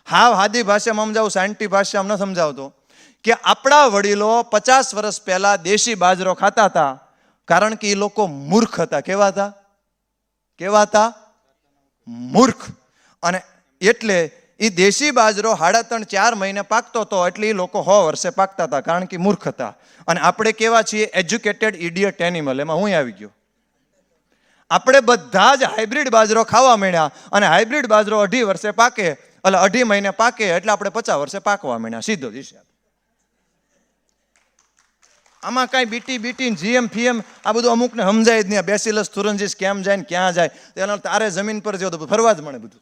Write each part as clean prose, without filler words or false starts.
હાવ હાદી ભાષામાં સમજાવું, સાયન્ટિફિક ભાષામાં ન સમજાવતો, કે આપણા વડીલો 50 વર્ષ પહેલા દેશી બાજરો ખાતા હતા, કારણ કે એ લોકો મૂર્ખ હતા. કેવા હતા? કેવા હતા? મૂર્ખ. અને એટલે એ દેશી બાજરો 3.5-4 મહિને પાકતો હતો, એટલે એ લોકો 100 વર્ષે પાકતા હતા, કારણ કે મૂર્ખ હતા. અને આપણે કેવા છીએ? Educated idiot animal. એમાં હું આવી ગયો. આપણે બધા જ હાઇબ્રિડ બાજરો ખાવા માંડ્યા, અને હાઇબ્રિડ બાજરો 2.5 વર્ષે પાકે, એટલે 2.5 મહિને પાકે, એટલે આપણે 50 વર્ષે પાકવા માંડ્યા. સીધો જ હિસાબ. આમાં કાંઈ બીટી જીએમ ફીએમ આ બધું અમુકને સમજાય જ નહીં. બેસિલસ તુરંજીસ કેમ જાય ને ક્યાં જાય, તેના તારે જમીન પર જો તો ફરવા જ મળે બધું.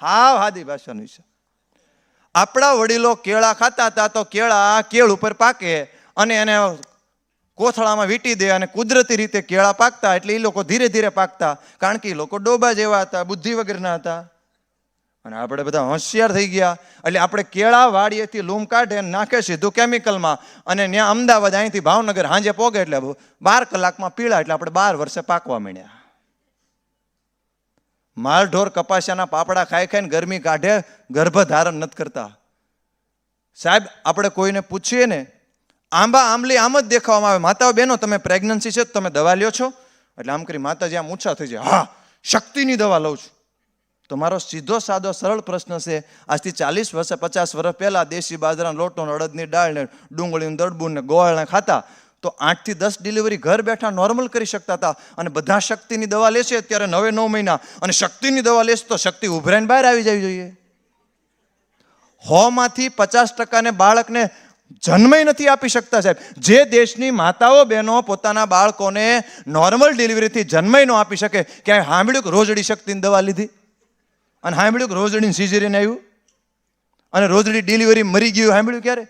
હાવ હાદી ભાષાનું છે. આપણા વડીલો કેળા ખાતા હતા, તો કેળા કેળ ઉપર પાકે અને એને કોથળામાં વીંટી દે, અને કુદરતી રીતે કેળા પાકતા, એટલે એ લોકો ધીરે ધીરે પાકતા, કારણ કે એ લોકો ડોબા જેવા હતા, બુદ્ધિ વગરના હતા. અને આપણે બધા હોશિયાર થઈ ગયા, એટલે આપણે કેળા વાડીએથી લૂમ કાઢે નાખે સીધું કેમિકલમાં, અને ત્યાં અમદાવાદ અહીંથી ભાવનગર સાંજે પોગે એટલે 12 કલાકમાં પીળા, એટલે આપણે 12 વર્ષે પાકવા માંડ્યા. માલઢોર કપાસિયાના પાપડા ખાઈ ખાઈને ગરમી કાઢે, ગર્ભધારણ નથી કરતા. સાહેબ, આપણે કોઈને પૂછીએ ને, આંબલી આમ જ દેખાવામાં આવે, માતાઓ બહેનો તમે પ્રેગ્નન્સી છે તમે દવા લ્યો છો? એટલે આમ કરી માતાજી આમ ઊંચા થઈ જાય, હા શક્તિની દવા લઉં છું. તો મારો સીધો સાદો સરળ પ્રશ્ન છે, આજથી 40 વર્ષ 50 વર્ષ પહેલા દેશી બાજરાનો લોટો, અડદની દાળ ને ડુંગળીનું દડબું ને ગોળને ખાતા, તો 8 થી 10 ડિલિવરી ઘર બેઠા નોર્મલ કરી શકતા હતા. અને બધા શક્તિની દવા લેશે અત્યારે 9 મહિના, અને શક્તિની દવા લેશે તો શક્તિ ઉભરાઈને બહાર આવી જવી જોઈએ. 100માંથી 50% બાળકને જન્મય નથી આપી શકતા. સાહેબ, જે દેશની માતાઓ બહેનો પોતાના બાળકોને નોર્મલ ડિલિવરીથી જન્મય ન આપી શકે, ક્યાંય સાંભળ્યું કે રોજડી શક્તિની દવા લીધી? અને સાંભળ્યું કે રોજડીને સિઝેરિયન આવ્યું અને રોજડી ડિલિવરી મરી ગયું? સાંભળ્યું ક્યારે?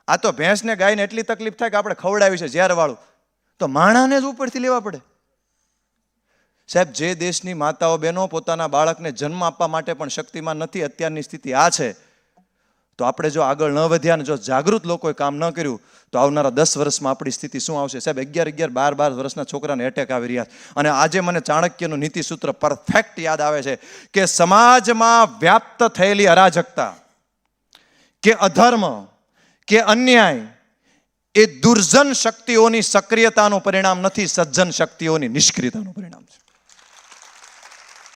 આ તો ભેંસને ગાયને એટલી તકલીફ થાય કે આપણે ખવડાવી છે ઝેર વાળું, તો માણાને જ ઉપરથી લેવા પડે. સાહેબ, જે દેશની માતાઓ બહેનો પોતાના બાળકને જન્મ આપવા માટે પણ શક્તિમાન નથી, અત્યારની સ્થિતિ આ છે, તો આપણે જો આગળ ન વધ્યા ને જો જાગૃત લોકોએ કામ ન કર્યું, તો આવનારા 10 વર્ષમાં આપણી સ્થિતિ શું આવશે? સાહેબ, 11, 12 વર્ષના છોકરાને એટેક આવી રહ્યા. અને આજે મને ચાણક્યનું નીતિ સૂત્ર પરફેક્ટ યાદ આવે છે, કે સમાજમાં વ્યાપ્ત થયેલી અરાજકતા કે અધર્મ કે અન્યાય એ દુર્જન શક્તિઓની સક્રિયતાનું પરિણામ નથી, સજ્જન શક્તિઓની નિષ્ક્રિયતાનું પરિણામ છે.